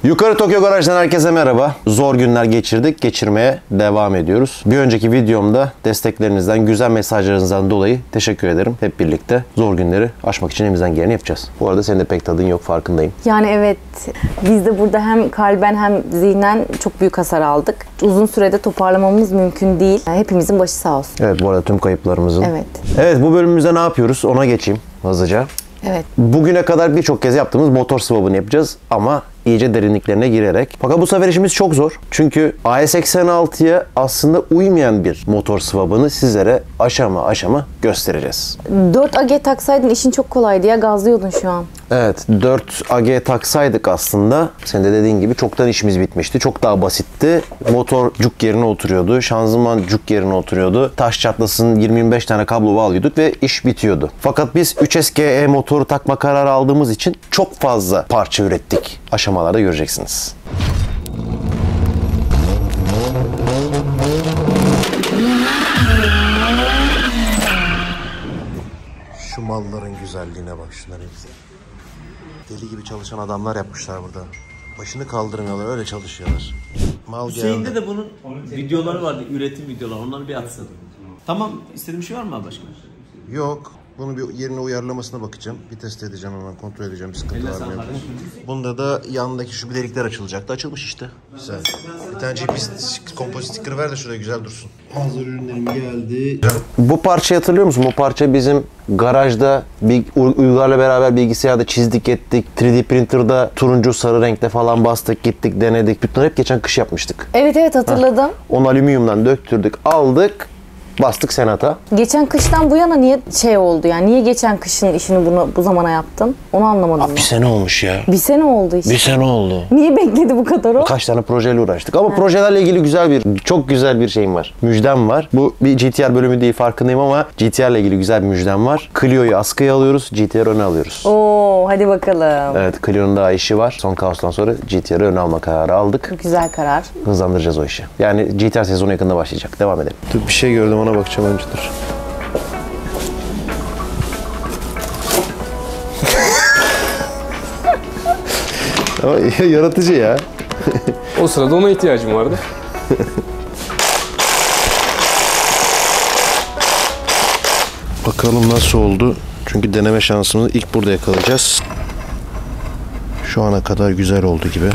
Yukarı Tokyo Garaj'dan herkese merhaba. Zor günler geçirdik, geçirmeye devam ediyoruz. Bir önceki videomda desteklerinizden, güzel mesajlarınızdan dolayı teşekkür ederim. Hep birlikte zor günleri aşmak için elimizden geleni yapacağız. Bu arada senin de pek tadın yok, farkındayım. Yani evet, biz de burada hem kalben hem zihnen çok büyük hasar aldık. Uzun sürede toparlamamız mümkün değil. Yani hepimizin başı sağ olsun. Evet, bu arada tüm kayıplarımızın. Evet. Evet, bu bölümümüzde ne yapıyoruz? Ona geçeyim hızlıca. Evet. Bugüne kadar birçok kez yaptığımız motor swap'ını yapacağız ama iyice derinliklerine girerek. Fakat bu sefer işimiz çok zor. Çünkü AE86'ya aslında uymayan bir motor swap'ını sizlere aşama aşama göstereceğiz. 4 AG taksaydın işin çok kolaydı ya, gazlıyordun şu an. Evet, 4 AG taksaydık aslında, senin de dediğin gibi çoktan işimiz bitmişti. Çok daha basitti. Motor cuk yerine oturuyordu. Şanzıman cuk yerine oturuyordu. Taş çatlasın 20-25 tane kablo bağlıyorduk ve iş bitiyordu. Fakat biz 3SGE motoru takma kararı aldığımız için çok fazla parça ürettik. Aşamalarda göreceksiniz. Şu malların güzelliğine bak, şunların güzel. Deli gibi çalışan adamlar yapmışlar burada. Başını kaldırmıyorlar, öyle çalışıyorlar. Mal Hüseyin'de geldi. de bunun videoları vardı, üretim videoları. Onları bir atsın. Tamam, istediğin bir şey var mı abi başka? Yok. Bunu bir yerine uyarlamasına bakacağım. Bir test edeceğim, hemen kontrol edeceğim, bir sıkıntı var mı yok mu. Bunda da yanındaki şu bir delikler açılacaktı. Açılmış işte. Güzel. Bir tane GPS kompozit sticker ver de şuraya güzel dursun. Hazır ürünlerim geldi. Bu parçayı hatırlıyor musun? Bu parça bizim garajda Uygar'la beraber bilgisayarda çizdik ettik. 3D printer'da turuncu sarı renkte falan bastık, gittik, denedik. Bunları hep geçen kış yapmıştık. Evet hatırladım. Onu alüminyumdan döktürdük, aldık. Bastık senata. Geçen kıştan bu yana niye oldu yani? Niye geçen kışın işini bu zamana yaptın? Onu anlamadım. Bir sene olmuş ya. Bir sene oldu işte. Bir sene oldu. Niye bekledi bu kadar o? Kaç tane projeyle uğraştık. Ama projelerle ilgili çok güzel bir şeyim var. Müjdem var. Bu bir GTR bölümü değil, farkındayım ama GTR ile ilgili güzel bir müjdem var. Clio'yu askıya alıyoruz, GTR öne alıyoruz. Oo, hadi bakalım. Evet, Clio'nun daha işi var. Son kaostan sonra GTR'ı öne alma kararı aldık. Güzel karar. Hızlandıracağız o işi. Yani GTR sezonu yakında başlayacak. Devam edelim. Dur, bir şey gördüm, ona bakacağım önce, dur. Ama yaratıcı ya. O sırada ona ihtiyacım vardı. Bakalım nasıl oldu. Çünkü deneme şansımızı ilk burada yakalayacağız. Şu ana kadar güzel oldu gibi.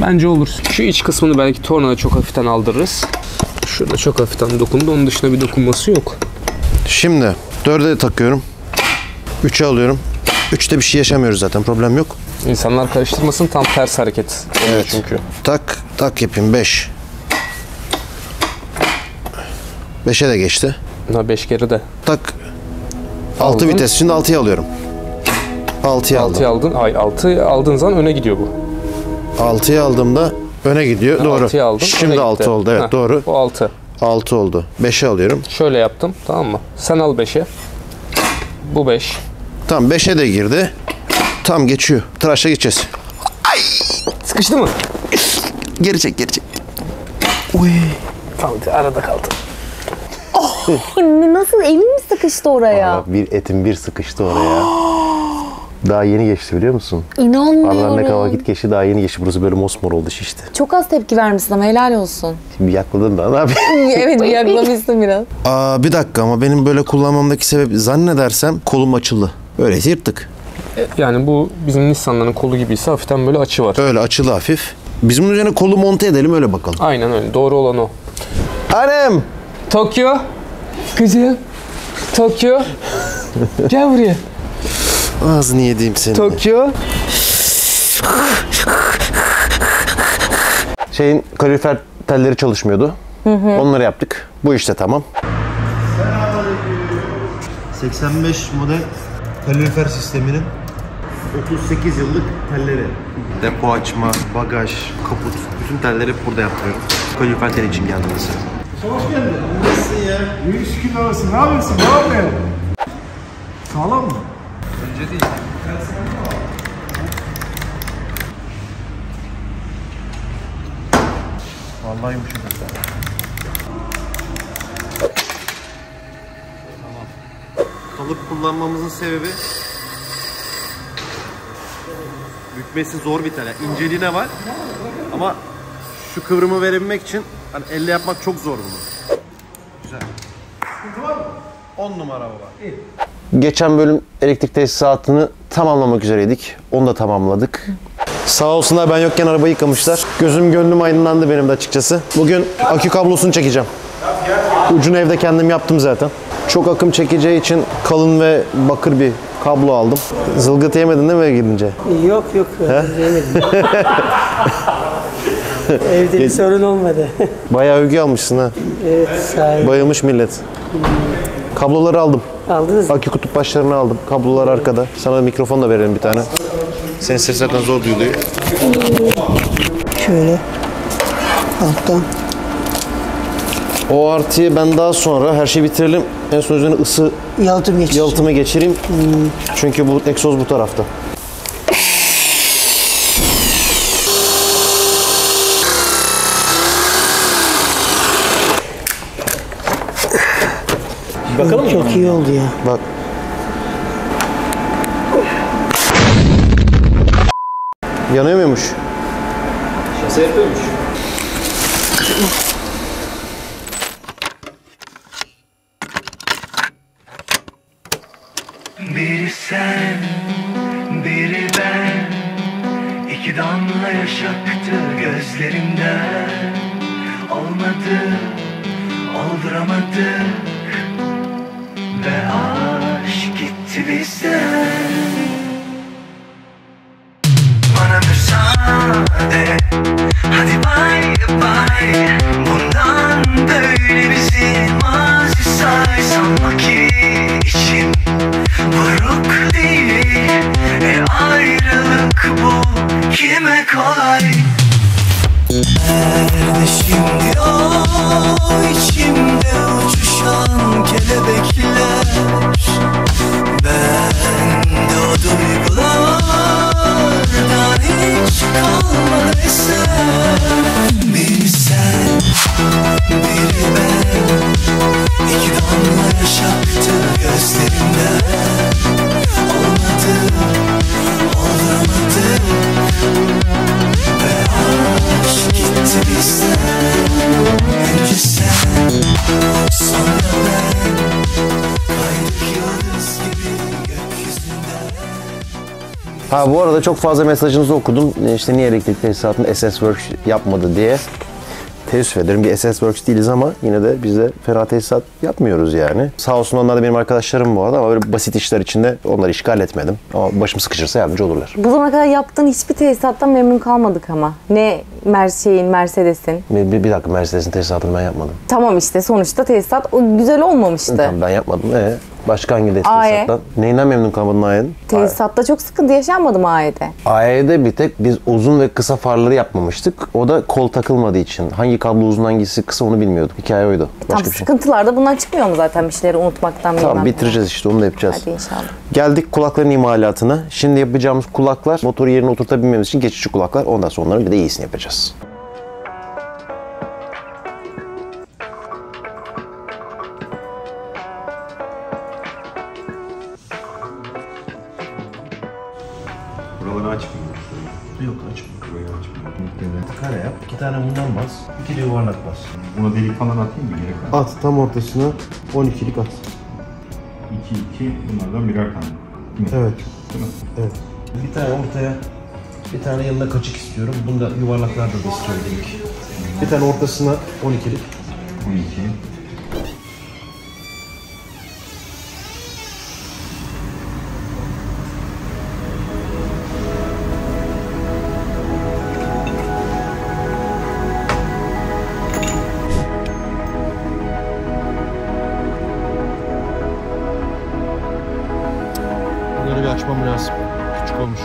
Bence olur. Şu iç kısmını belki tornada çok hafiften aldırırız. Şurada çok hafiften dokundu. Onun dışında bir dokunması yok. Şimdi 4'e de takıyorum. 3'e alıyorum. 3'te bir şey yaşamıyoruz zaten. Problem yok. İnsanlar karıştırmasın, tam ters hareket oluyor Evet. çünkü. Tak yapayım. 5. 5'e de geçti. 5 kere de. Tak. 6 Aldın. vites. Şimdi 6'ya alıyorum. 6'ya aldım. 6'yı aldın. 6 aldığın zaman öne gidiyor bu. 6'ya aldığımda öne gidiyor. Doğru. 6'yı aldın. Şimdi 6 oldu. Evet, doğru. Bu 6. 6 oldu. 5'e alıyorum. Şöyle yaptım, tamam mı? Sen al 5'e. Bu 5. Tamam, 5'e de girdi. Tam geçiyor. Tıraşa gideceğiz. Sıkıştı mı? Geri çek. Tamam, arada kaldı. Nasıl, elin mi sıkıştı oraya? Bak, bir etim bir sıkıştı oraya. Daha yeni geçti, biliyor musun? İnanmıyorum. Aradan ne kadar vakit geçti, daha yeni geçti. Burası böyle mosmor oldu, şişti. Çok az tepki vermişsin ama helal olsun. Şimdi yakladın da ne yapayım? Evet, yaklamışsın biraz. Bir dakika, ama benim böyle kullanmamdaki sebep, zannedersem kolum açıldı. Öyleyse yırttık. Yani bu bizim Nissan'ların kolu gibiyse hafiften böyle açı var. Öyle açılı hafif. Biz bunun üzerine kolu monte edelim, öyle bakalım. Aynen öyle. Doğru olan o. Annem! Tokyo. Kızım. Tokyo. Gel buraya. Ağzını yediğim seni. Tokyo. Kalorifer telleri çalışmıyordu. Onları yaptık. Bu işte tamam. 85 model kalorifer sisteminin 38 yıllık telleri. Depo açma, bagaj, kaput, bütün telleri burada yaptırıyorum. Kalorifer tel için geldim mesela. Hoş geldin. Nasılsın ya? 100 kilo arası. Ne yapıyorsun? Ne yapıyorsun? Sağlam mı? Önce değil. Vallahi yumuşak. Kalıp kullanmamızın sebebi bükmesi zor bir tane. İnceliğine var ama şu kıvrımı verebilmek için hani elle yapmak çok zor bunu. Güzel. 10 numara baba. İyi. Geçen bölüm elektrik tesisatını tamamlamak üzereydik. Onu da tamamladık. Sağ olsunlar ben yokken arabayı yıkamışlar. Gözüm gönlüm aydınlandı benim de açıkçası. Bugün akü kablosunu çekeceğim. Ucunu evde kendim yaptım zaten. Çok akım çekeceği için kalın ve bakır bir kablo aldım. Zılgıt yemedin değil mi eve gidince? Yok yemedim. Evde bir sorun olmadı. Bayağı övgü almışsın ha. Evet sahibi. Bayılmış millet. Kabloları aldım. Aldınız mı? Akü kutup başlarını aldım. Kablolar arkada. Sana mikrofon da verelim bir tane. Senin ses zaten zor duyuluyor. Şöyle. Alttan. O artıyı ben daha sonra her şeyi bitirelim. En son üzerine ısı yalıtımı geçireyim. Çünkü bu egzoz bu tarafta. Bakalım mı? Çok iyi oldu ya. Bak. Yanıyor muymuş? Şase yapıyormuş. Biri sen, biri ben. İki damla yaş aktı gözlerimden. Olmadı, olduramadık. Ve aşk gitti bizden. Bana müsaade, hadi bay bay. Bundan böyle bizi mazi say. Sanma ki içim buruk değil. Ayrılık bu kime kolay. Nerede şimdi o içimde uçuşan kelebekler? Bende o duygulardan hiç kalmadı eser. Biri sen, biri ben. İki damla yaş aktı gözlerimden. Olmadı, olamadı. Ve aşk gitti bizden. Önce sen, sonra ben. Kaydık yıldız gibi gökyüzünden. Ha bu arada çok fazla mesajınızı okudum. İşte niye elektrik tesisatını SS Works yapmadı diye. Teessüf ederim. Bir SS Works değiliz ama yine de biz de fena tesisat yapmıyoruz yani. Sağ olsun onlar da benim arkadaşlarım bu arada ama böyle basit işler içinde onları işgal etmedim. Ama başım sıkışırsa yardımcı olurlar. Bu zamana kadar yaptığın hiçbir tesisattan memnun kalmadık ama. Ne Mercedes'in. Bir dakika Mercedes'in tesisatını ben yapmadım. Tamam işte sonuçta tesisat o güzel olmamıştı. Tamam ben yapmadım. Başka hangi tesisattan? Neyinden memnun kalmadın AE'nin? Tesisatta çok sıkıntı yaşanmadı mı AE'de? AE'de bir tek biz uzun ve kısa farları yapmamıştık. O da kol takılmadığı için. Hangi kablo uzun hangisi kısa onu bilmiyorduk. Hikaye oydu. Başka Tam bir şey. sıkıntılar da bundan çıkmıyor mu zaten bir şeyleri unutmaktan? Tamam bitireceğiz işte onu da yapacağız. Hadi inşallah. Geldik kulakların imalatına. Şimdi yapacağımız kulaklar motoru yerine oturtabilmemiz için geçici kulaklar. Ondan sonra bir de iyisini yapacağız. Buraları açmıyor. Yok açmıyor. Burayı açmıyor. Kare yap. 2 tane bundan bas. 2 de yuvarlak bas. Buna delik falan atayım mı? Gerek var. At tam ortasına 12'lik at. 2 bunlardan birer tane. Evet. Değil mi? Evet. Bir tane ortaya, bir tane yanına kaçık istiyorum. Bunda yuvarlaklarda da istiyorum dedik. Bir tane ortasına 12'lik. 12. Bunları bir açmam lazım. Küçük olmuş.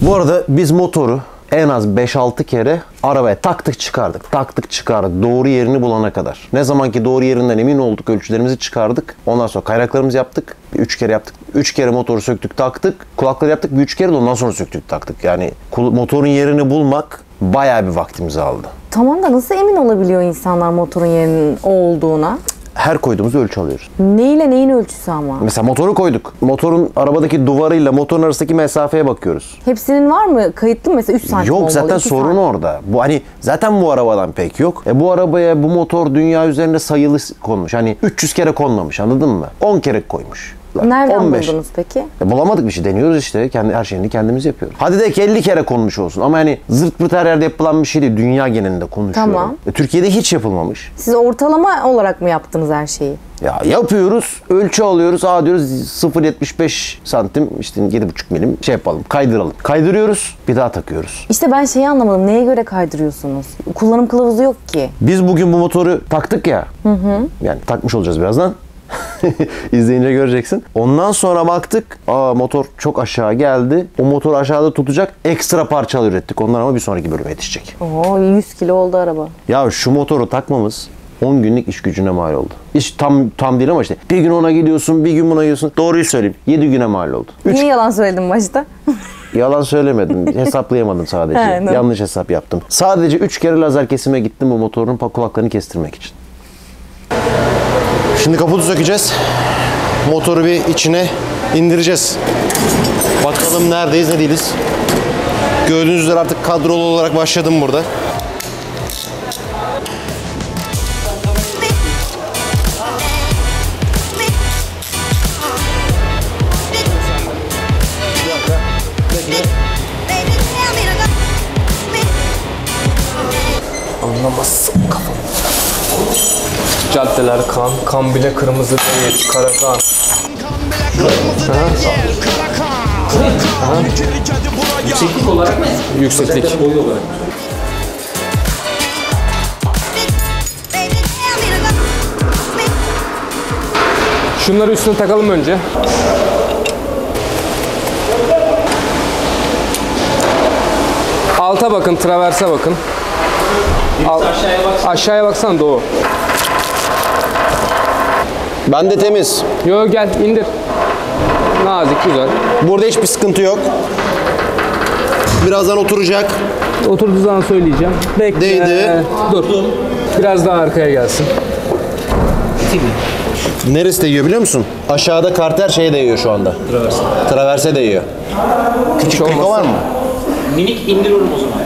Bu arada biz motoru en az 5-6 kere arabaya taktık çıkardık. Taktık çıkardık. Doğru yerini bulana kadar. Ne zaman ki doğru yerinden emin olduk, ölçülerimizi çıkardık. Ondan sonra kayraklarımızı yaptık. 3 kere yaptık. 3 kere motoru söktük taktık. Kulakları yaptık. 3 kere de ondan sonra söktük taktık. Yani motorun yerini bulmak bayağı bir vaktimizi aldı. Tamam da nasıl emin olabiliyor insanlar motorun yerinin o olduğuna? Her koyduğumuz ölçü alıyoruz. Neyle neyin ölçüsü ama? Mesela motoru koyduk. Motorun arabadaki duvarıyla motorun arasındaki mesafeye bakıyoruz. Hepsinin var mı? Kayıtlı mı mesela 3 santim Yok, olmalı, zaten 2 sorun santim. orada. Bu hani zaten bu arabadan pek yok. Bu arabaya bu motor dünya üzerinde sayılı konmuş. Hani 300 kere konmamış, anladın mı? 10 kere koymuş. Nereden 15. buldunuz peki? Bulamadık bir şey, deniyoruz işte. Her şeyini kendimiz yapıyoruz. Hadi de ki 50 kere konmuş olsun. Ama hani zırt pırt her yerde yapılan bir şey değil. Dünya genelinde konuşuyorum. Tamam. Türkiye'de hiç yapılmamış. Siz ortalama olarak mı yaptınız her şeyi? Ya yapıyoruz, ölçü alıyoruz, diyoruz 0.75 santim, işte 7.5 milim şey yapalım, kaydıralım. Kaydırıyoruz, bir daha takıyoruz. İşte ben şeyi anlamadım. Neye göre kaydırıyorsunuz? Kullanım kılavuzu yok ki. Biz bugün bu motoru taktık ya, yani takmış olacağız birazdan. İzleyince göreceksin. Ondan sonra baktık, motor çok aşağı geldi. O motor aşağıda tutacak ekstra parçalar ürettik. Onlar ama bir sonraki bölüme yetişecek. Oo, 100 kilo oldu araba. Ya şu motoru takmamız 10 günlük iş gücüne mal oldu. İş tam değil ama işte bir gün ona gidiyorsun, bir gün buna gidiyorsun. Doğruyu söyleyeyim, 7 güne mal oldu. Niye yalan söyledin başta? Yalan söylemedim. Hesaplayamadım sadece. He, Yanlış hesap yaptım. Sadece 3 kere lazer kesime gittim bu motorun kulaklarını kestirmek için. Şimdi kaputu sökeceğiz. Motoru bir içine indireceğiz. Bakalım neredeyiz, ne değiliz. Gördüğünüz üzere artık kadrolu olarak başladım burada. Anlamazsın kafamı. Caddeler kan bile kırmızı değil, kara kan. Yükseklik olarak mı? Yükseklik. Boyu olarak. Şunları üstüne takalım önce. Alta bakın, traverse bakın. Aşağıya baksana Doğu. Ben de temiz. Yo gel indir. Nazik, güzel. Burada hiçbir sıkıntı yok. Birazdan oturacak. Oturduğu zaman söyleyeceğim. Bekle. Değdi. Dur. Biraz daha arkaya gelsin. Neresi değiyor biliyor musun? Aşağıda karter şeye değiyor şu anda. Traverse değiyor. Küçük kriko var mı? Minik indiriyorum o zaman.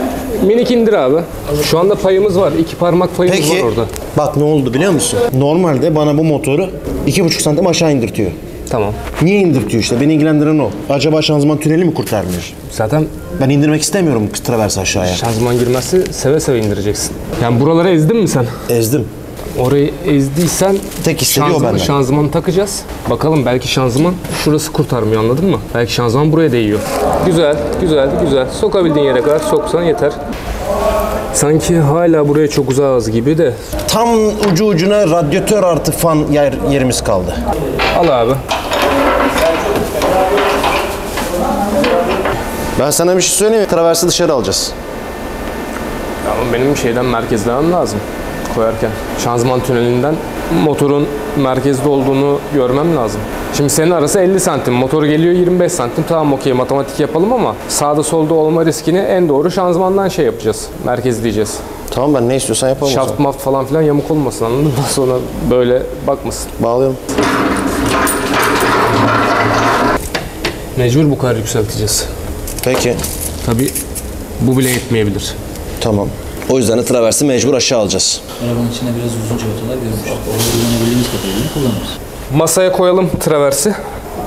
Minik indir abi. Şu anda payımız var. 2 parmak payımız Peki, var orada. bak ne oldu biliyor musun? Normalde bana bu motoru 2,5 santim aşağı indirtiyor. Tamam. Niye indirtiyor işte? Beni ilgilendiren o. Acaba şanzıman tüneli mi kurtarmıyor? Zaten Ben indirmek istemiyorum traverse aşağıya. şanzıman girmezse seve seve indireceksin. Yani buraları ezdin mi sen? Ezdim. Orayı ezdiysen Tek istediği o benden. şanzımanı takacağız. Bakalım belki şanzıman şurası kurtarmıyor, anladın mı? Belki şanzıman buraya değiyor. Güzel, güzel, güzel. Sokabildiğin yere kadar soksan yeter. Sanki hala buraya çok uzağız gibi de. Tam ucu ucuna radyatör artı fan yerimiz kaldı. Al abi. Ben sana bir şey söyleyeyim mi? Traversi dışarı alacağız. Ama benim şeyden merkezlemem lazım koyarken. Şanzıman tünelinden motorun merkezde olduğunu görmem lazım. Şimdi senin arası 50 santim, motoru geliyor 25 santim. Tamam okey, matematik yapalım ama sağda solda olma riskini en doğru şanzımandan şey yapacağız, merkezleyeceğiz. Tamam, ben ne istiyorsan yapalım. Şaft maf falan filan yamuk olmasın, anladın mı? Sonra böyle bakmasın. Bağlayalım. Mecbur bu kadar yükselteceğiz. Peki. Tabii bu bile yetmeyebilir. Tamam. O yüzden de traversi mecbur aşağı alacağız. Arabanın içinde biraz uzun cıvatalar görmüş. Orada kullanabildiğimiz kadarıyla kullanırız. Masaya koyalım traversi.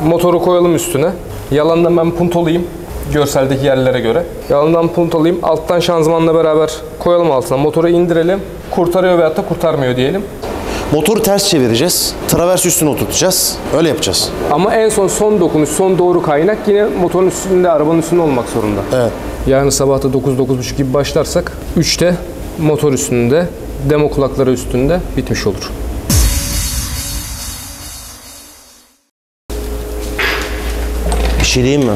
Motoru koyalım üstüne. Yalandan ben puntolayayım. Görseldeki yerlere göre. Yalandan puntolayayım. Alttan şanzımanla beraber koyalım altına. Motoru indirelim. Kurtarıyor veyahut da kurtarmıyor diyelim. Motoru ters çevireceğiz. Traversi üstüne oturtacağız. Öyle yapacağız. Ama en son dokunuş, son doğru kaynak yine motorun üstünde, arabanın üstünde olmak zorunda. Evet. Yarın sabahta 9-9.30 gibi başlarsak 3'te motor üstünde, demo kulakları üstünde bitmiş olur. Bir şey diyeyim mi?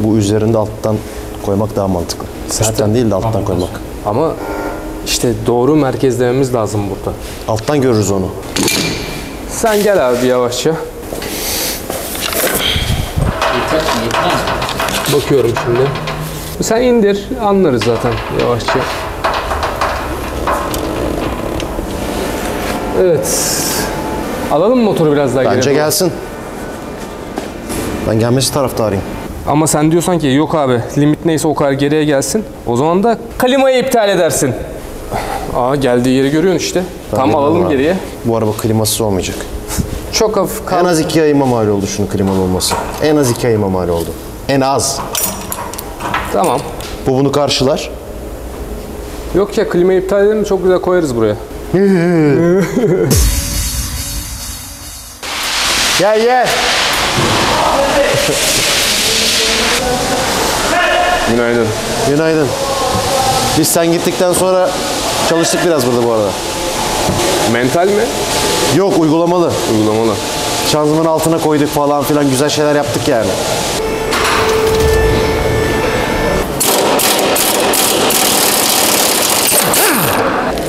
Bu üzerinde alttan koymak daha mantıklı. Üstten değil de alttan koymak. Ama işte doğru merkezlememiz lazım burada. Alttan görürüz onu. Sen gel abi yavaşça. Bakıyorum şimdi. Sen indir, anlarız zaten yavaşça. Evet. Alalım mı motoru biraz daha geri? Bence gelsin. Ben gelmesi taraftarıyım. Ama sen diyorsan ki yok abi limit neyse o kadar geriye gelsin. O zaman da klimayı iptal edersin. Aa geldiği yeri görüyorsun işte. Tam alalım geriye. Bu araba klimasız olmayacak. Çok hafif En az 2 ayıma mal oldu şunun klimalı olması. En az 2 ayıma mal oldu. En az. Tamam. Bu bunu karşılar. Yok ya klimayı iptal edelim çok güzel koyarız buraya. Gel gel. Günaydın. Günaydın. Biz sen gittikten sonra çalıştık biraz burada bu arada. Mental mi? Yok uygulamalı. Uygulamalı. Şanzımanın altına koyduk falan filan güzel şeyler yaptık yani.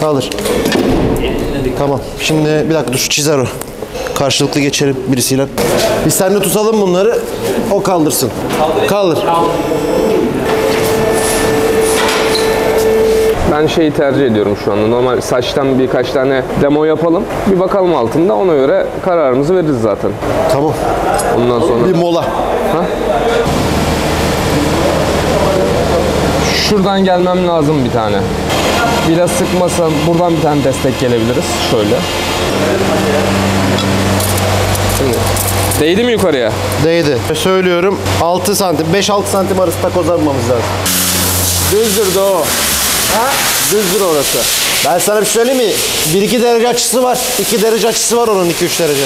Kaldır. Tamam. Şimdi bir dakika dur şu çizer o. Karşılıklı geçelim birisiyle. Biz seninle tutalım bunları. O kaldırsın. Kaldır. Ben şeyi tercih ediyorum şu anda. Normal saçtan birkaç tane demo yapalım. Bir bakalım altında. Ona göre kararımızı veririz zaten. Tamam. Ondan sonra... Bir mola. Ha? Şuradan gelmem lazım bir tane. Biraz sıkmasa buradan bir tane destek gelebiliriz. Şöyle. Şimdi. Değdi mi yukarıya? Değdi. Söylüyorum 6 santim, 5-6 santim arası takoz almamız lazım. Düzdür de o. Ha? Düzdür orası. Ben sana bir şey söyleyeyim mi? 1-2 derece açısı var. 2 derece açısı var onun 2-3 derece.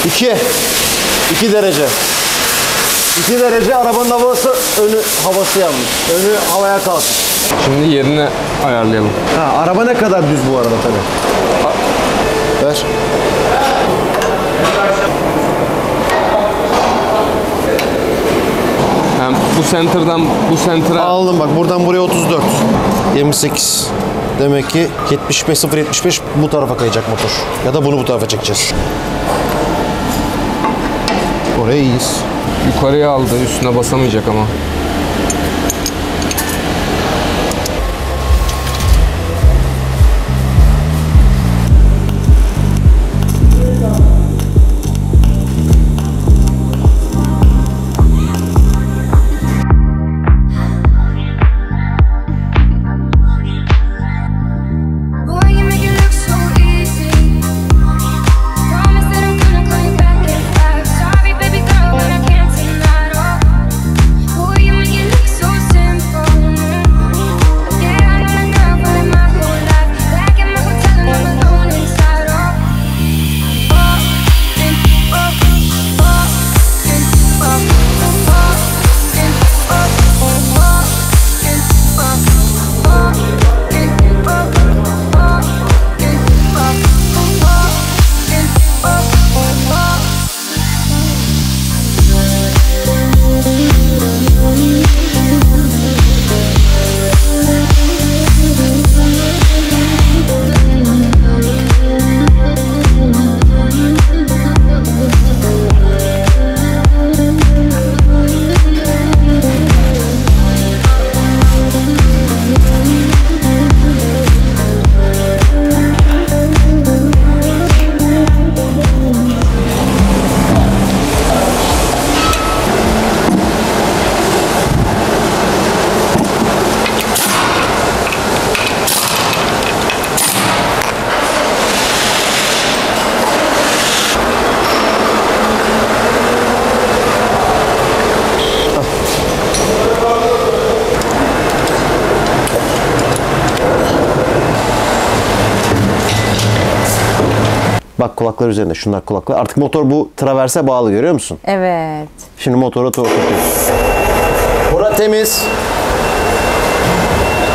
2 derece. 2 derece arabanın havası, önü havası yanmış. Önü havaya kalkmış. Şimdi yerini ayarlayalım. Ha, araba ne kadar düz bu arada tabii. Ver. Yani bu center'dan bu center'a... Aldım bak buradan buraya 34. 28. Demek ki 75-0-75 bu tarafa kayacak motor. Ya da bunu bu tarafa çekeceğiz. Oraya iyiyiz. Yukarıya aldı, üstüne basamayacak ama. Bak kulaklar üzerinde. Şunlar kulaklar. Artık motor bu traverse bağlı görüyor musun? Evet. Şimdi motoru oturtuyoruz. Bura temiz.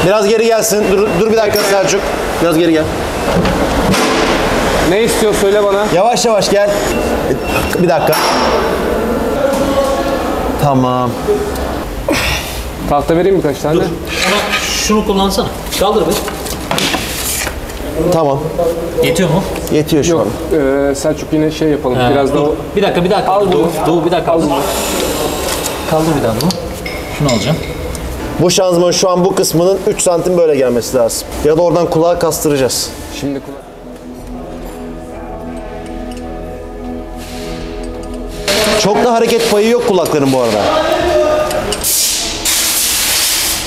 Biraz geri gelsin. Dur bir dakika Selçuk. Biraz geri gel. Ne istiyor söyle bana. Yavaş yavaş gel. Bir dakika. Tamam. Tahta vereyim mi kaç tane? Ona şunu kullansana. Kaldır bir. Tamam. Yetiyor mu? Yetiyor şu an. Selçuk yine şey yapalım. Biraz da Dur. Bir dakika. Al bunu. Doğu bir dakika. Kaldır bir daha bunu. Şunu alacağım. Bu şanzıman şu an bu kısmının 3 santim böyle gelmesi lazım. Ya da oradan kulağı kastıracağız. Şimdi Çok da hareket payı yok kulakların bu arada.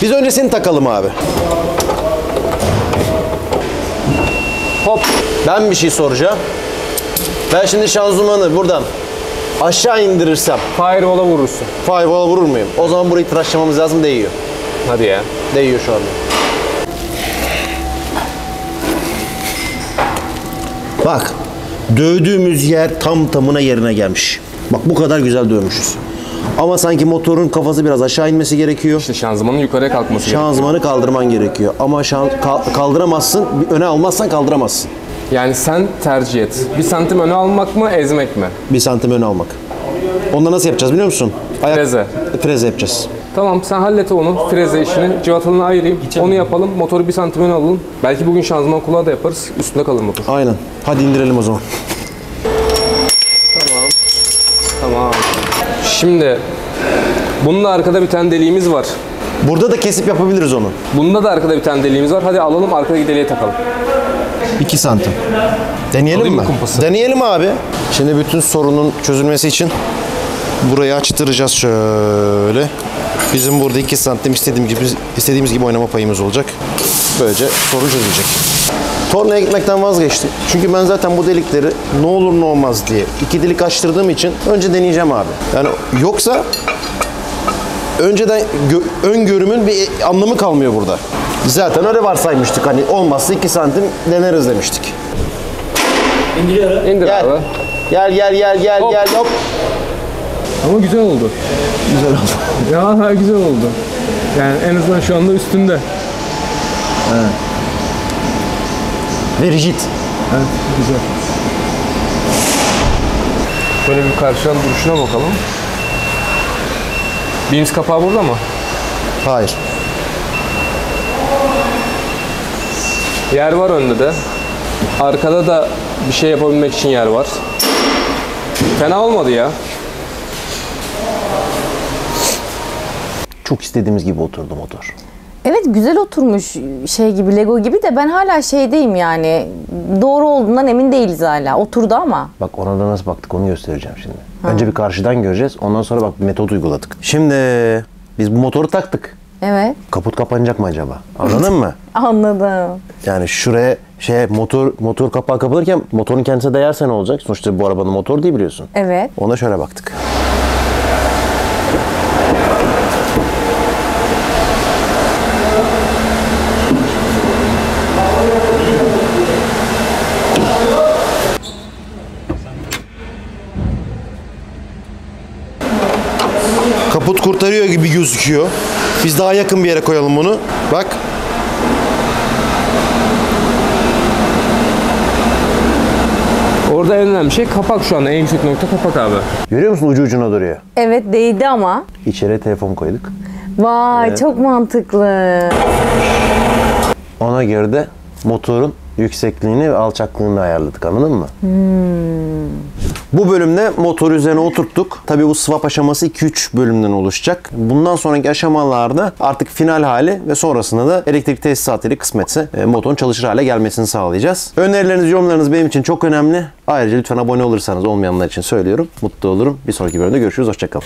Biz öncesini takalım abi. Hop. Ben bir şey soracağım. Ben şimdi şanzımanı buradan aşağı indirirsem firewall'a vurursun. firewall'a vurur muyum? O zaman burayı tıraşlamamız lazım, değiyor. Hadi ya. Değiyor şu anda. Bak. Dövdüğümüz yer tam tamına yerine gelmiş. Bak bu kadar güzel dövmüşüz. Ama sanki motorun kafası biraz aşağı inmesi gerekiyor. İşte şanzımanın yukarıya kalkması gerekiyor. Şanzımanı kaldırman gerekiyor. Ama kaldıramazsın. Öne almazsan kaldıramazsın. Yani sen tercih et. 1 santim öne almak mı, ezmek mi? 1 santim öne almak. Onda nasıl yapacağız biliyor musun? Freze. Freze yapacağız. Tamam sen hallet onu. Freze işini. Cıvatalını ayırayım. Onu yapalım. Motoru 1 santim öne alalım. Belki bugün şanzıman kulağı da yaparız. Üstünde kalır motor. Aynen. Hadi indirelim o zaman. Tamam. Şimdi bunun da arkada bir tane deliğimiz var. Burada da kesip yapabiliriz onu. Bunda da arkada bir tane deliğimiz var. Hadi alalım arkadaki deliğe takalım. 2 santim. Deneyelim Alayım mi? mı kumpası? Deneyelim abi. Şimdi bütün sorunun çözülmesi için burayı açtıracağız şöyle. Bizim burada 2 santim istediğimiz gibi oynama payımız olacak. Böylece sorun çözülecek. Tornaya gitmekten vazgeçtim. Çünkü ben zaten bu delikleri ne olur ne olmaz diye 2 delik açtırdığım için önce deneyeceğim abi. Yani yoksa önceden öngörümün bir anlamı kalmıyor burada. Zaten öyle varsaymıştık, hani olmazsa 2 santim deneriz demiştik. İndiriyorum. İndir Gel. abi. Gel hop. Ama güzel oldu. Güzel oldu. Ya güzel oldu. Yani en azından şu anda üstünde. Ve rigid. Evet, güzel. Böyle bir karşıdan duruşuna bakalım. Beams kapağı burada mı? Hayır. Yer var önde de. Arkada da bir şey yapabilmek için yer var. Fena olmadı ya. Çok istediğimiz gibi oturdu motor. Evet güzel oturmuş şey gibi, Lego gibi de ben hala şeydeyim yani. Doğru olduğundan emin değiliz hala. Oturdu ama. Bak ona da nasıl baktık onu göstereceğim şimdi. Önce bir karşıdan göreceğiz. Ondan sonra bak bir metot uyguladık. Şimdi biz bu motoru taktık. Evet. Kaput kapanacak mı acaba? Anladın mı? Anladım. Yani şuraya motor kapağı kapatırken motorun kendisine değerse ne olacak? Sonuçta bu arabanın motoru değil biliyorsun. Evet. Ona şöyle baktık. Kaput kurtarıyor gibi gözüküyor. Biz daha yakın bir yere koyalım bunu. Bak. Orada en önemli şey kapak şu anda. En yüksek nokta kapak abi. Görüyor musun ucu ucuna duruyor. Evet değdi ama. İçeri telefon koyduk. Vay çok mantıklı. Ona göre de motorun yüksekliğini ve alçaklığını ayarladık, anladın mı? Bu bölümde motoru üzerine oturttuk. Tabii bu swap aşaması 2-3 bölümden oluşacak. Bundan sonraki aşamalarda artık final hali ve sonrasında da elektrik tesisatıyla kısmetse motorun çalışır hale gelmesini sağlayacağız. Önerileriniz, yorumlarınız benim için çok önemli. Ayrıca lütfen abone olursanız, olmayanlar için söylüyorum. Mutlu olurum. Bir sonraki bölümde görüşürüz. Hoşçakalın.